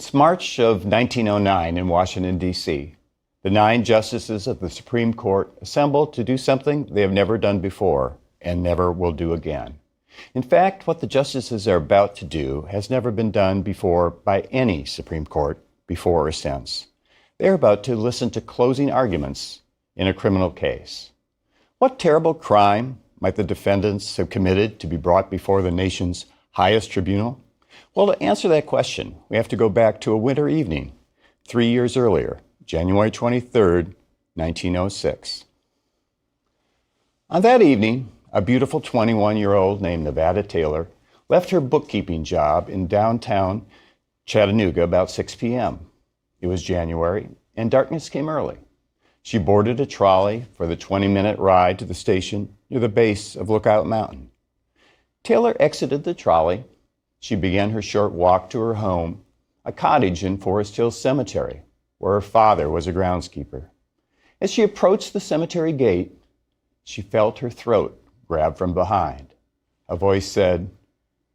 It's March of 1909 in Washington, D.C. The 9 justices of the Supreme Court assemble to do something they have never done before and never will do again. In fact, what the justices are about to do has never been done before by any Supreme Court before or since. They are about to listen to closing arguments in a criminal case. What terrible crime might the defendants have committed to be brought before the nation's highest tribunal? Well, to answer that question, we have to go back to a winter evening 3 years earlier, January 23rd, 1906. On that evening, a beautiful 21-year-old named Nevada Taylor left her bookkeeping job in downtown Chattanooga about 6 p.m. It was January, and darkness came early. She boarded a trolley for the 20-minute ride to the station near the base of Lookout Mountain. Taylor exited the trolley. She began her short walk to her home, a cottage in Forest Hill Cemetery, where her father was a groundskeeper. As she approached the cemetery gate, she felt her throat grabbed from behind. A voice said,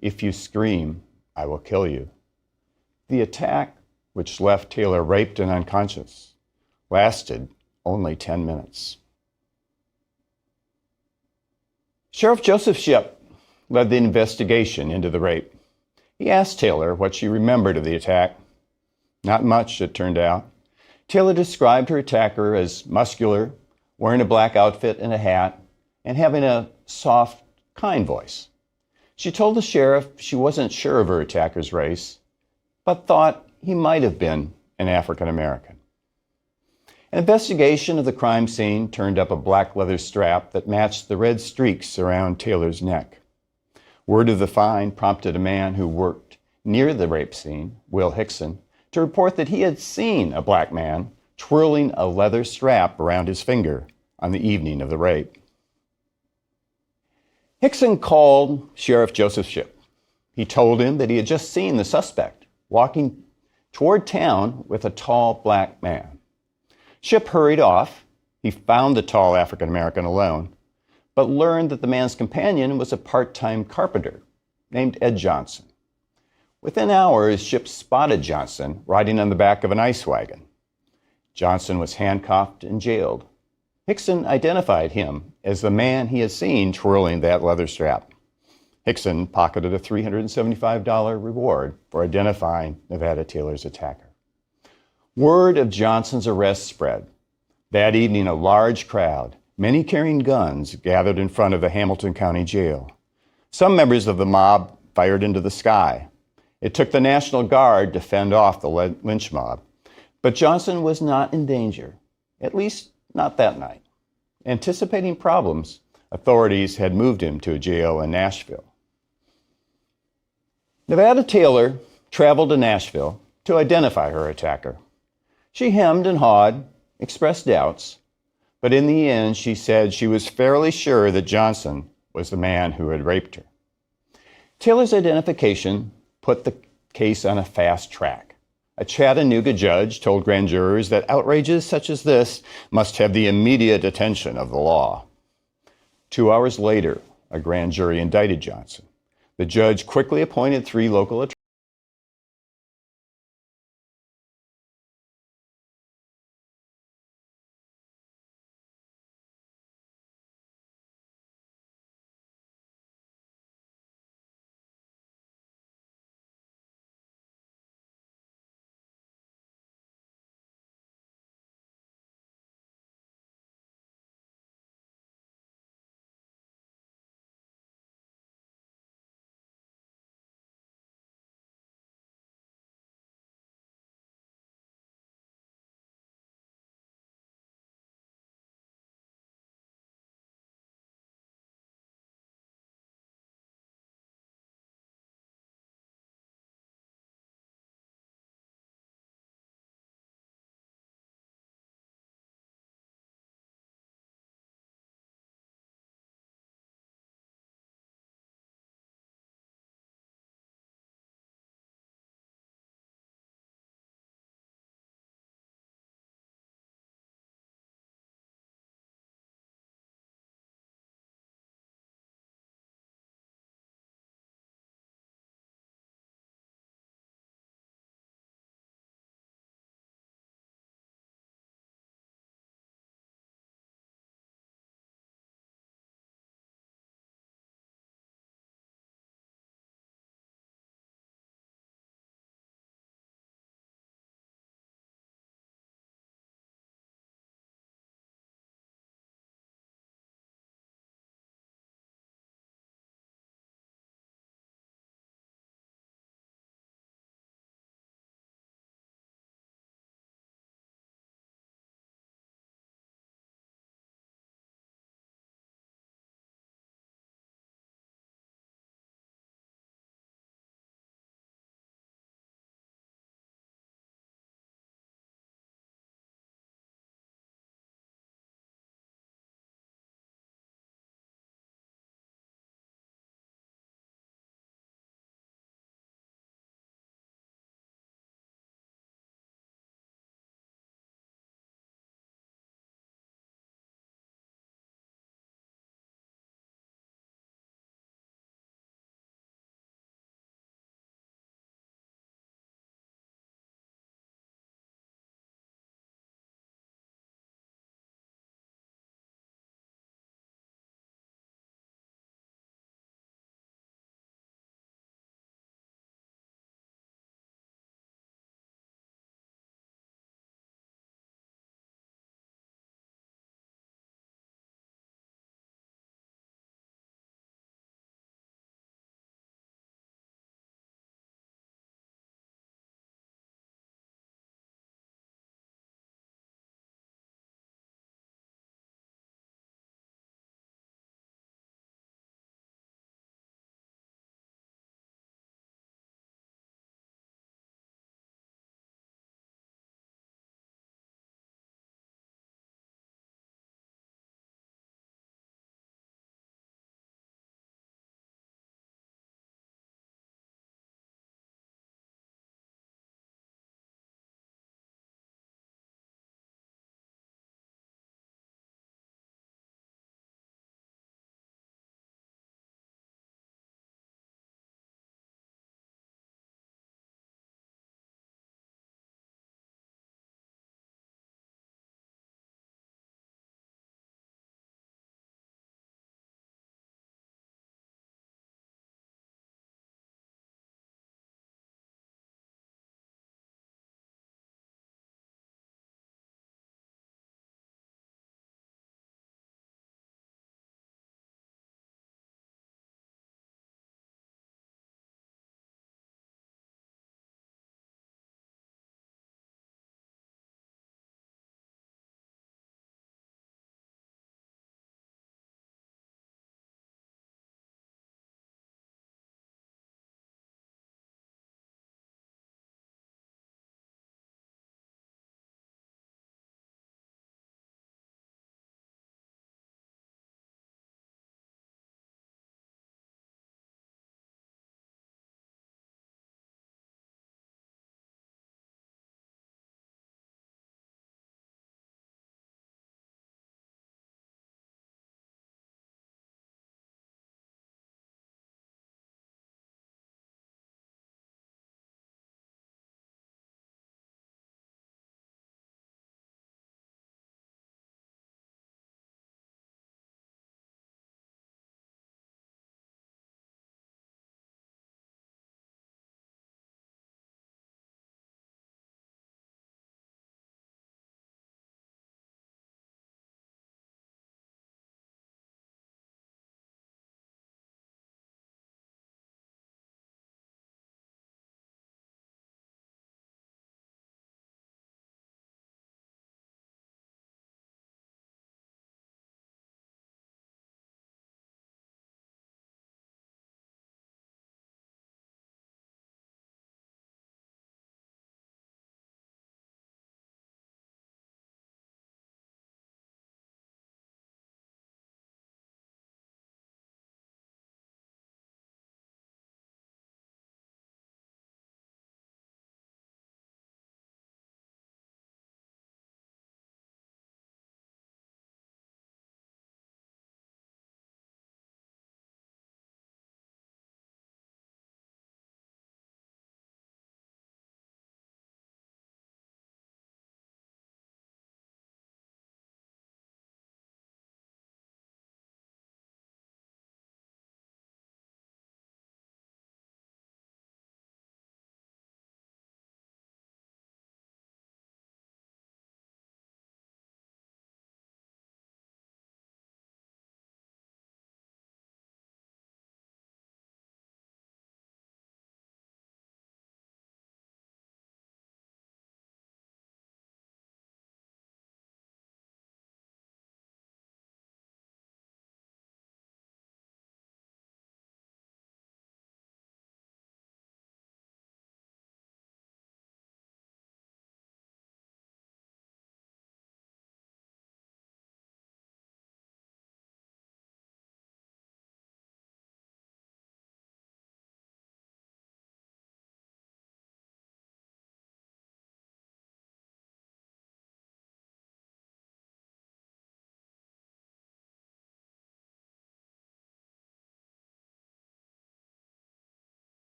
"If you scream, I will kill you." The attack, which left Taylor raped and unconscious, lasted only 10 minutes. Sheriff Joseph Shipp led the investigation into the rape. He asked Taylor what she remembered of the attack. Not much, it turned out. Taylor described her attacker as muscular, wearing a black outfit and a hat, and having a soft, kind voice. She told the sheriff she wasn't sure of her attacker's race, but thought he might have been an African American. An investigation of the crime scene turned up a black leather strap that matched the red streaks around Taylor's neck. Word of the find prompted a man who worked near the rape scene, Will Hickson, to report that he had seen a black man twirling a leather strap around his finger on the evening of the rape. Hickson called Sheriff Joseph Shipp. He told him that he had just seen the suspect walking toward town with a tall black man. Shipp hurried off. He found the tall African American alone, but learned that the man's companion was a part-time carpenter named Ed Johnson. Within hours, Shipp spotted Johnson riding on the back of an ice wagon. Johnson was handcuffed and jailed. Hickson identified him as the man he had seen twirling that leather strap. Hickson pocketed a $375 reward for identifying Nevada Taylor's attacker. Word of Johnson's arrest spread. That evening, a large crowd, many carrying guns, gathered in front of the Hamilton County Jail. Some members of the mob fired into the sky. It took the National Guard to fend off the lynch mob. But Johnson was not in danger, at least not that night. Anticipating problems, authorities had moved him to a jail in Nashville. Nevada Taylor traveled to Nashville to identify her attacker. She hemmed and hawed, expressed doubts, but in the end, she said she was fairly sure that Johnson was the man who had raped her. Taylor's identification put the case on a fast track. A Chattanooga judge told grand jurors that outrages such as this must have the immediate attention of the law. 2 hours later, a grand jury indicted Johnson. The judge quickly appointed 3 local attorneys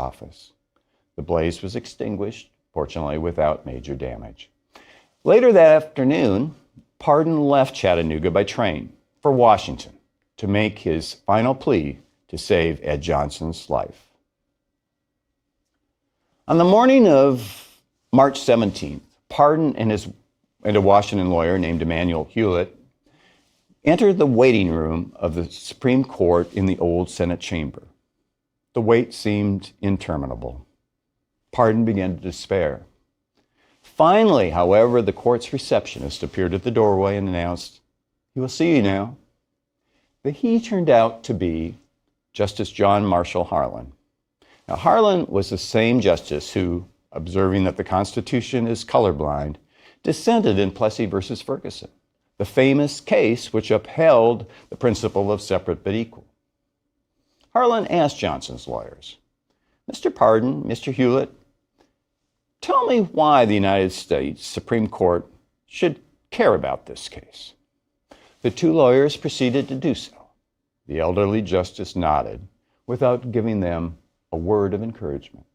office. The blaze was extinguished, fortunately without major damage. Later that afternoon, Pardon left Chattanooga by train for Washington to make his final plea to save Ed Johnson's life. On the morning of March 17th, Pardon and a Washington lawyer named Emanuel Hewlett entered the waiting room of the Supreme Court in the old Senate chamber. The wait seemed interminable. Pardon began to despair. Finally, however, the court's receptionist appeared at the doorway and announced, "He will see you now." The he turned out to be Justice John Marshall Harlan. Now, Harlan was the same justice who, observing that the Constitution is colorblind, dissented in Plessy versus Ferguson, the famous case which upheld the principle of separate but equal. Harlan asked Johnson's lawyers, "Mr. Pardon, Mr. Hewlett, tell me why the United States Supreme Court should care about this case." The two lawyers proceeded to do so. The elderly justice nodded without giving them a word of encouragement.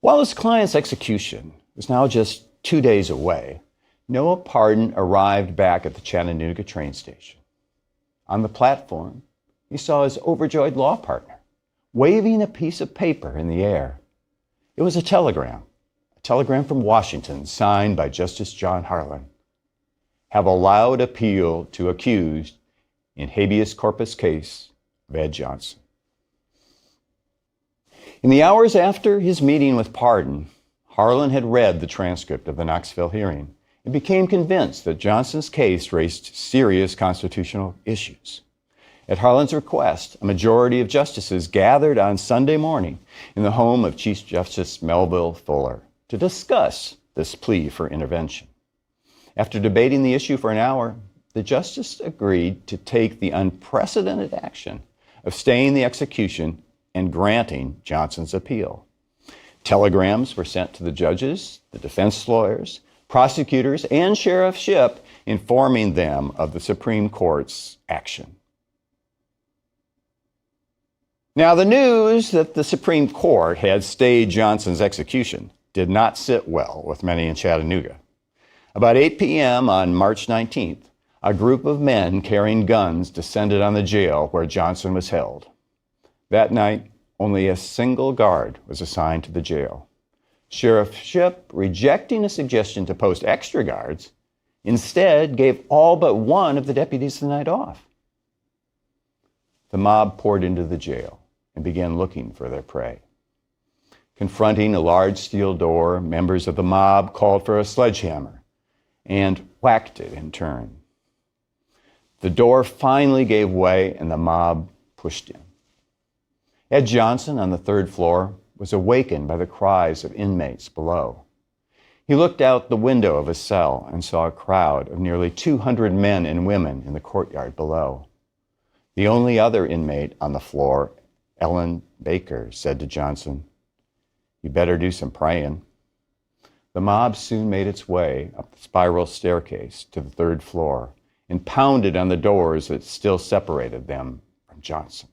While his client's execution was now just 2 days away, Noah Pardon arrived back at the Chattanooga train station. On the platform, he saw his overjoyed law partner waving a piece of paper in the air. It was a telegram from Washington signed by Justice John Harlan. "Have allowed appeal to accused in habeas corpus case of Ed Johnson." In the hours after his meeting with Pardon, Harlan had read the transcript of the Knoxville hearing and became convinced that Johnson's case raised serious constitutional issues. At Harlan's request, a majority of justices gathered on Sunday morning in the home of Chief Justice Melville Fuller to discuss this plea for intervention. After debating the issue for an hour, the justice agreed to take the unprecedented action of staying the execution and granting Johnson's appeal. Telegrams were sent to the judges, the defense lawyers, prosecutors, and Sheriff Shipp informing them of the Supreme Court's action. Now, the news that the Supreme Court had stayed Johnson's execution did not sit well with many in Chattanooga. About 8 p.m. on March 19th, a group of men carrying guns descended on the jail where Johnson was held. That night, only a single guard was assigned to the jail. Sheriff Shipp, rejecting a suggestion to post extra guards, instead gave all but one of the deputies the night off. The mob poured into the jail and began looking for their prey. Confronting a large steel door, members of the mob called for a sledgehammer and whacked it in turn. The door finally gave way and the mob pushed in. Ed Johnson on the third floor was awakened by the cries of inmates below. He looked out the window of his cell and saw a crowd of nearly 200 men and women in the courtyard below. The only other inmate on the floor, Ellen Baker, said to Johnson, "You better do some praying." The mob soon made its way up the spiral staircase to the third floor and pounded on the doors that still separated them from Johnson.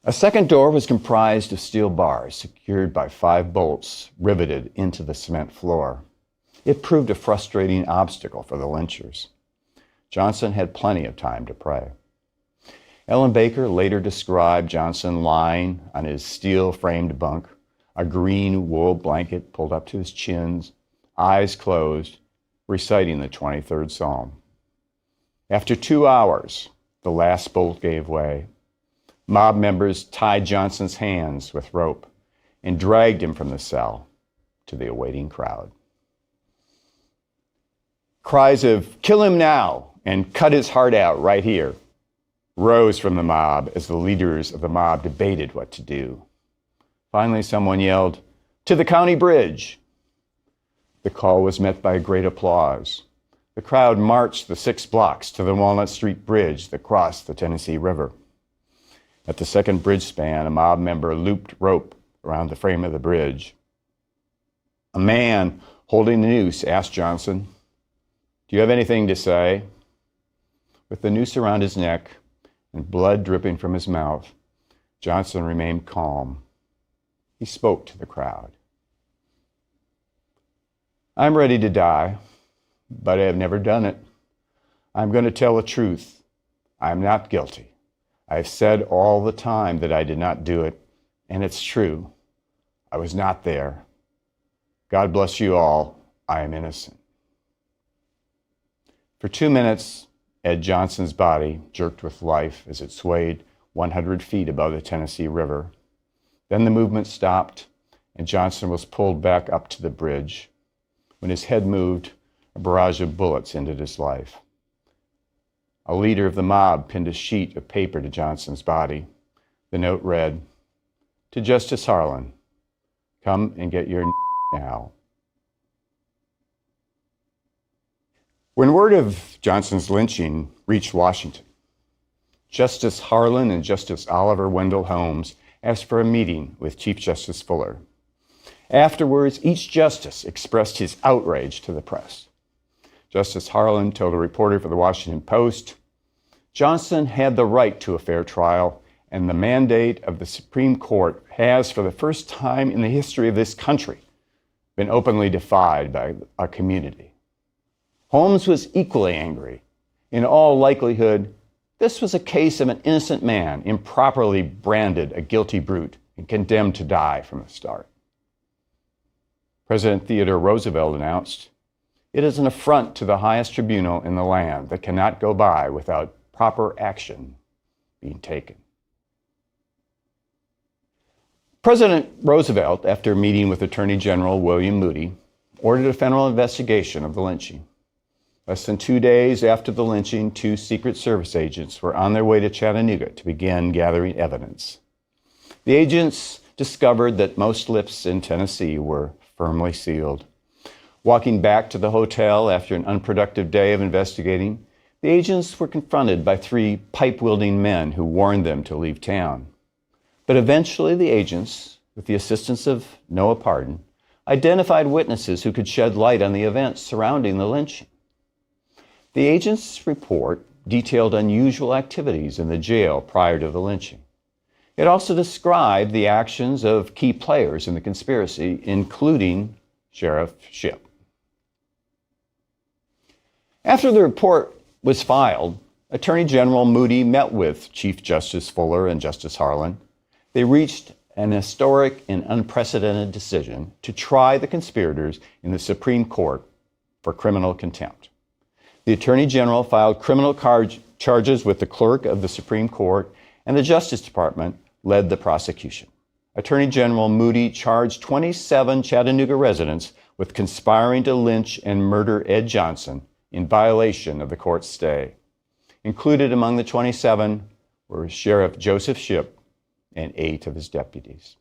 A second door was comprised of steel bars secured by 5 bolts riveted into the cement floor. It proved a frustrating obstacle for the lynchers. Johnson had plenty of time to pray. Ellen Baker later described Johnson lying on his steel-framed bunk, a green wool blanket pulled up to his chins, eyes closed, reciting the 23rd Psalm. After 2 hours, the last bolt gave way. Mob members tied Johnson's hands with rope and dragged him from the cell to the awaiting crowd. Cries of "Kill him now" and "Cut his heart out right here" rose from the mob as the leaders of the mob debated what to do. Finally, someone yelled, "To the county bridge!" The call was met by great applause. The crowd marched the 6 blocks to the Walnut Street Bridge that crossed the Tennessee River. At the second bridge span, a mob member looped rope around the frame of the bridge. A man holding the noose asked Johnson, "Do you have anything to say?" With the noose around his neck, and blood dripping from his mouth, Johnson remained calm. He spoke to the crowd. "I'm ready to die, but I have never done it. I'm going to tell the truth. I am not guilty. I have said all the time that I did not do it, and it's true. I was not there. God bless you all. I am innocent." For 2 minutes, Ed Johnson's body jerked with life as it swayed 100 feet above the Tennessee River. Then the movement stopped, and Johnson was pulled back up to the bridge. When his head moved, a barrage of bullets ended his life. A leader of the mob pinned a sheet of paper to Johnson's body. The note read, "To Justice Harlan, come and get your now." When word of Johnson's lynching reached Washington, Justice Harlan and Justice Oliver Wendell Holmes asked for a meeting with Chief Justice Fuller. Afterwards, each justice expressed his outrage to the press. Justice Harlan told a reporter for the Washington Post, "Johnson had the right to a fair trial, and the mandate of the Supreme Court has, for the first time in the history of this country, been openly defied by our community." Holmes was equally angry. In all likelihood, this was a case of an innocent man improperly branded a guilty brute and condemned to die from the start. President Theodore Roosevelt announced, "It is an affront to the highest tribunal in the land that cannot go by without proper action being taken." President Roosevelt, after meeting with Attorney General William Moody, ordered a federal investigation of the lynching. Less than 2 days after the lynching, 2 Secret Service agents were on their way to Chattanooga to begin gathering evidence. The agents discovered that most lips in Tennessee were firmly sealed. Walking back to the hotel after an unproductive day of investigating, the agents were confronted by 3 pipe-wielding men who warned them to leave town. But eventually the agents, with the assistance of Noah Pardon, identified witnesses who could shed light on the events surrounding the lynching. The agents' report detailed unusual activities in the jail prior to the lynching. It also described the actions of key players in the conspiracy, including Sheriff Shipp. After the report was filed, Attorney General Moody met with Chief Justice Fuller and Justice Harlan. They reached an historic and unprecedented decision to try the conspirators in the Supreme Court for criminal contempt. The Attorney General filed criminal charges with the clerk of the Supreme Court, and the Justice Department led the prosecution. Attorney General Moody charged 27 Chattanooga residents with conspiring to lynch and murder Ed Johnson in violation of the court's stay. Included among the 27 were Sheriff Joseph Shipp and 8 of his deputies.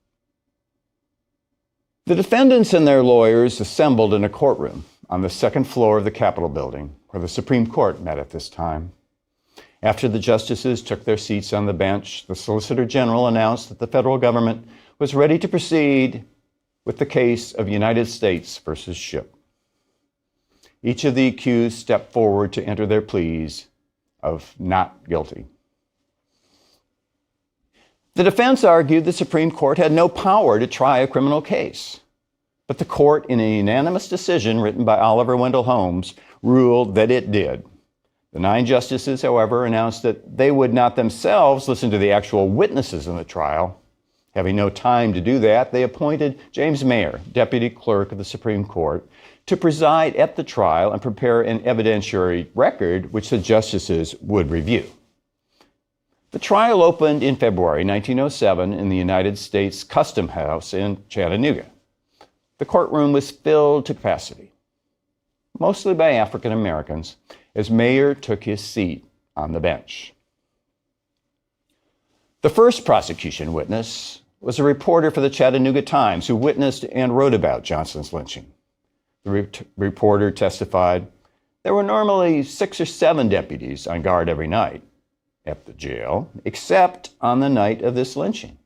The defendants and their lawyers assembled in a courtroom on the second floor of the Capitol building, where the Supreme Court met at this time. After the justices took their seats on the bench, the Solicitor General announced that the federal government was ready to proceed with the case of United States versus Shipp. Each of the accused stepped forward to enter their pleas of not guilty. The defense argued the Supreme Court had no power to try a criminal case, but the court, in a unanimous decision written by Oliver Wendell Holmes, ruled that it did. The 9 justices, however, announced that they would not themselves listen to the actual witnesses in the trial. Having no time to do that, they appointed James Mayer, Deputy Clerk of the Supreme Court, to preside at the trial and prepare an evidentiary record which the justices would review. The trial opened in February 1907 in the United States Custom House in Chattanooga. The courtroom was filled to capacity, mostly by African Americans, as Mayer took his seat on the bench. The first prosecution witness was a reporter for the Chattanooga Times who witnessed and wrote about Johnson's lynching. The reporter testified, "There were normally 6 or 7 deputies on guard every night at the jail, except on the night of this lynching."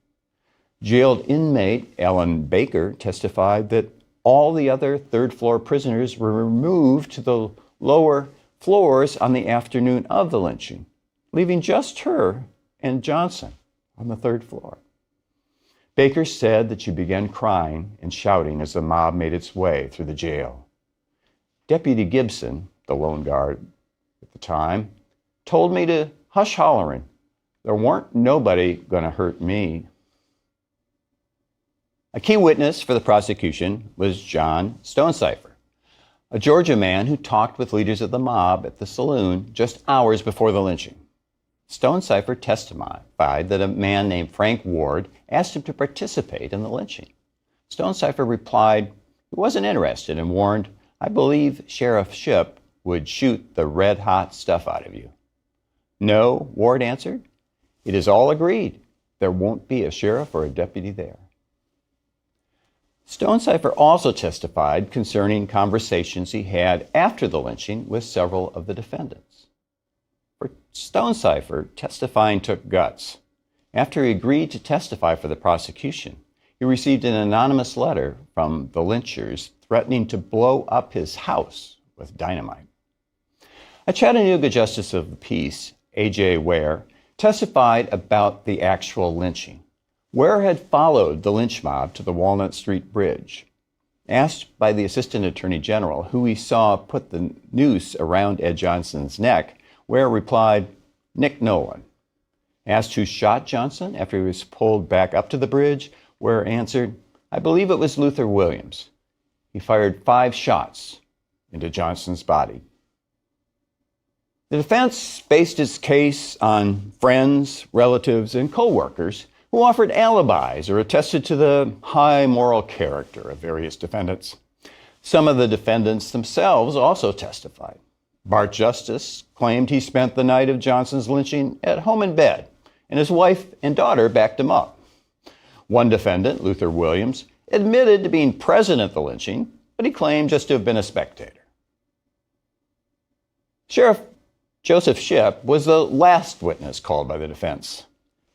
Jailed inmate Ellen Baker testified that all the other third-floor prisoners were removed to the lower floors on the afternoon of the lynching, leaving just her and Johnson on the third floor. Baker said that she began crying and shouting as the mob made its way through the jail. Deputy Gibson, the lone guard at the time, told me to hush hollering. There weren't nobody gonna hurt me. A key witness for the prosecution was John Stonecipher, a Georgia man who talked with leaders of the mob at the saloon just hours before the lynching. Stonecipher testified that a man named Frank Ward asked him to participate in the lynching. Stonecipher replied he wasn't interested and warned, "I believe Sheriff Shipp would shoot the red-hot stuff out of you." "No," Ward answered. "It is all agreed. There won't be a sheriff or a deputy there." Stonecipher also testified concerning conversations he had after the lynching with several of the defendants. For Stonecipher, testifying took guts. After he agreed to testify for the prosecution, he received an anonymous letter from the lynchers threatening to blow up his house with dynamite. A Chattanooga Justice of the Peace, A.J. Ware, testified about the actual lynching. Ware had followed the lynch mob to the Walnut Street Bridge. Asked by the Assistant Attorney General who he saw put the noose around Ed Johnson's neck, Ware replied, "Nick Nolan." Asked who shot Johnson after he was pulled back up to the bridge, Ware answered, "I believe it was Luther Williams. He fired 5 shots into Johnson's body." The defense based its case on friends, relatives, and co-workers who offered alibis or attested to the high moral character of various defendants. Some of the defendants themselves also testified. Bart Justice claimed he spent the night of Johnson's lynching at home in bed, and his wife and daughter backed him up. One defendant, Luther Williams, admitted to being present at the lynching, but he claimed just to have been a spectator. Sheriff Joseph Shipp was the last witness called by the defense.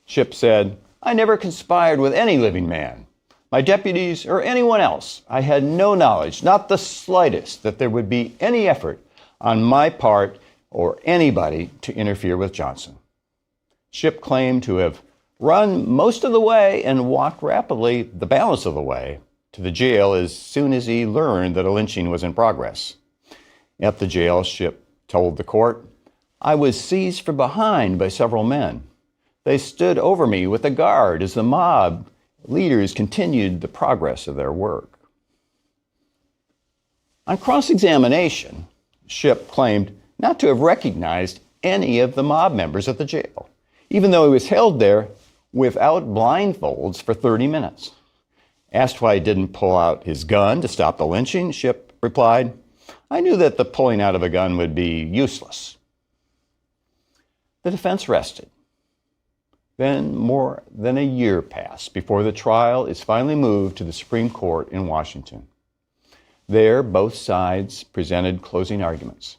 Shipp said, "I never conspired with any living man, my deputies, or anyone else. I had no knowledge, not the slightest, that there would be any effort on my part or anybody to interfere with Johnson." Shipp claimed to have run most of the way and walked rapidly the balance of the way to the jail as soon as he learned that a lynching was in progress. At the jail, Shipp told the court, "I was seized from behind by several men. They stood over me with a guard as the mob leaders continued the progress of their work." On cross-examination, Shipp claimed not to have recognized any of the mob members at the jail, even though he was held there without blindfolds for 30 minutes. Asked why he didn't pull out his gun to stop the lynching, Shipp replied, "I knew that the pulling out of a gun would be useless." The defense rested. Then more than a year passed before the trial is finally moved to the Supreme Court in Washington. There, both sides presented closing arguments.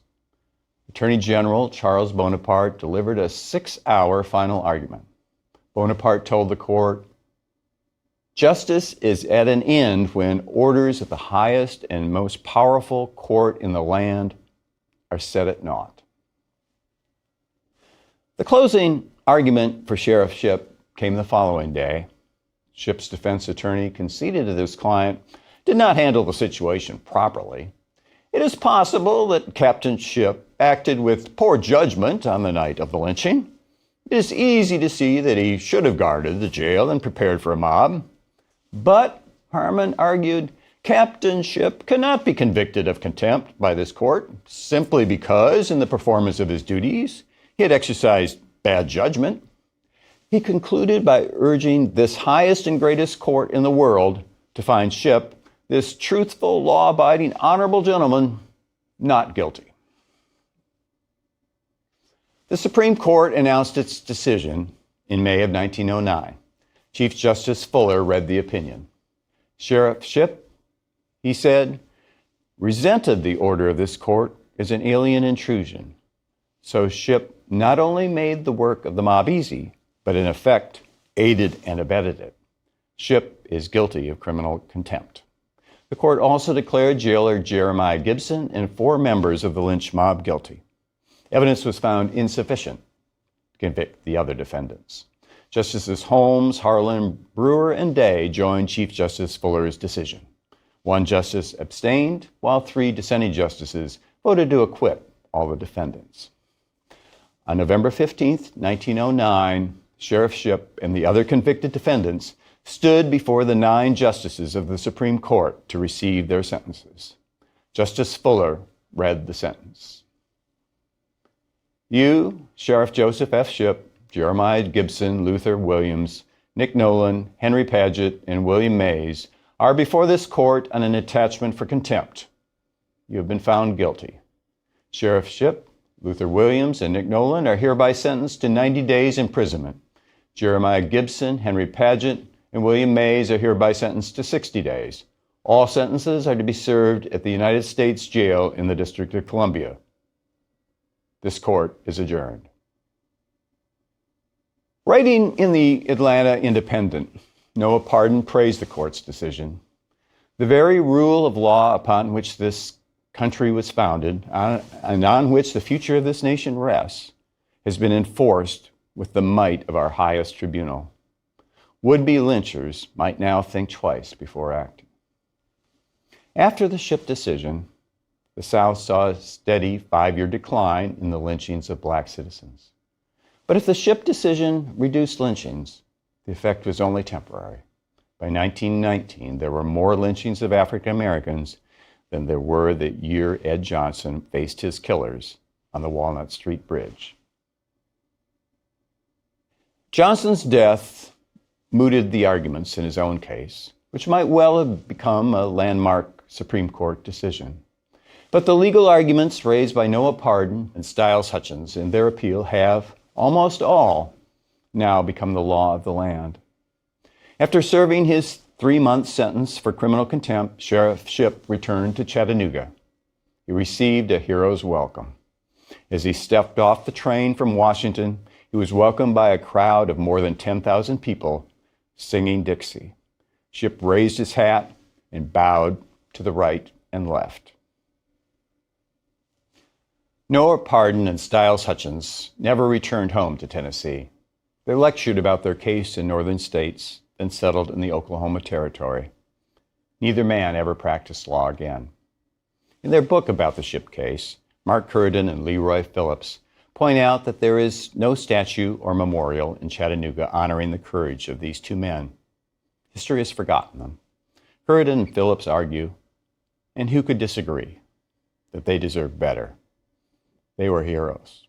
Attorney General Charles Bonaparte delivered a 6-hour final argument. Bonaparte told the court, "Justice is at an end when orders of the highest and most powerful court in the land are set at naught." The closing argument for Sheriff Shipp came the following day. Shipp's defense attorney conceded that his client did not handle the situation properly. It is possible that Captain Shipp acted with poor judgment on the night of the lynching. It is easy to see that he should have guarded the jail and prepared for a mob. But, Harmon argued, Captain Shipp cannot be convicted of contempt by this court simply because, in the performance of his duties, he had exercised bad judgment. He concluded by urging this highest and greatest court in the world to find Shipp, this truthful, law-abiding, honorable gentleman, not guilty. The Supreme Court announced its decision in May of 1909. Chief Justice Fuller read the opinion. Sheriff Shipp, he said, resented the order of this court as an alien intrusion. So Shipp not only made the work of the mob easy, but in effect aided and abetted it. Shipp is guilty of criminal contempt. The court also declared jailer Jeremiah Gibson and 4 members of the lynch mob guilty. Evidence was found insufficient convict the other defendants. Justices Holmes, Harlan, Brewer, and Day joined Chief Justice Fuller's decision. One justice abstained, while 3 dissenting justices voted to acquit all the defendants. On November 15, 1909, Sheriff Shipp and the other convicted defendants stood before the 9 justices of the Supreme Court to receive their sentences. Justice Fuller read the sentence. You, Sheriff Joseph F. Shipp, Jeremiah Gibson, Luther Williams, Nick Nolan, Henry Paget, and William Mays, are before this court on an attachment for contempt. You have been found guilty. Sheriff Shipp, Luther Williams, and Nick Nolan are hereby sentenced to 90 days imprisonment. Jeremiah Gibson, Henry Paget, and William Mays are hereby sentenced to 60 days. All sentences are to be served at the United States Jail in the District of Columbia. This court is adjourned. Writing in the Atlanta Independent, Noah Pardon praised the court's decision. The very rule of law upon which this country was founded and on which the future of this nation rests has been enforced with the might of our highest tribunal. Would-be lynchers might now think twice before acting. After the Shipp decision, the South saw a steady 5-year decline in the lynchings of black citizens. But if the Shipp decision reduced lynchings, the effect was only temporary. By 1919, there were more lynchings of African Americans than there were the year Ed Johnson faced his killers on the Walnut Street Bridge. Johnson's death mooted the arguments in his own case, which might well have become a landmark Supreme Court decision. But the legal arguments raised by Noah Pardon and Stiles Hutchins in their appeal have, almost all, now become the law of the land. After serving his 3-month sentence for criminal contempt, Sheriff Shipp returned to Chattanooga. He received a hero's welcome. As he stepped off the train from Washington, he was welcomed by a crowd of more than 10,000 people singing Dixie. Shipp raised his hat and bowed to the right and left. Noah Pardon and Stiles Hutchins never returned home to Tennessee. They lectured about their case in northern states, then settled in the Oklahoma Territory. Neither man ever practiced law again. In their book about the Shipp case, Mark Curran and Leroy Phillips point out that there is no statue or memorial in Chattanooga honoring the courage of these 2 men. History has forgotten them. Curran and Phillips argue, and who could disagree, that they deserve better. They were heroes.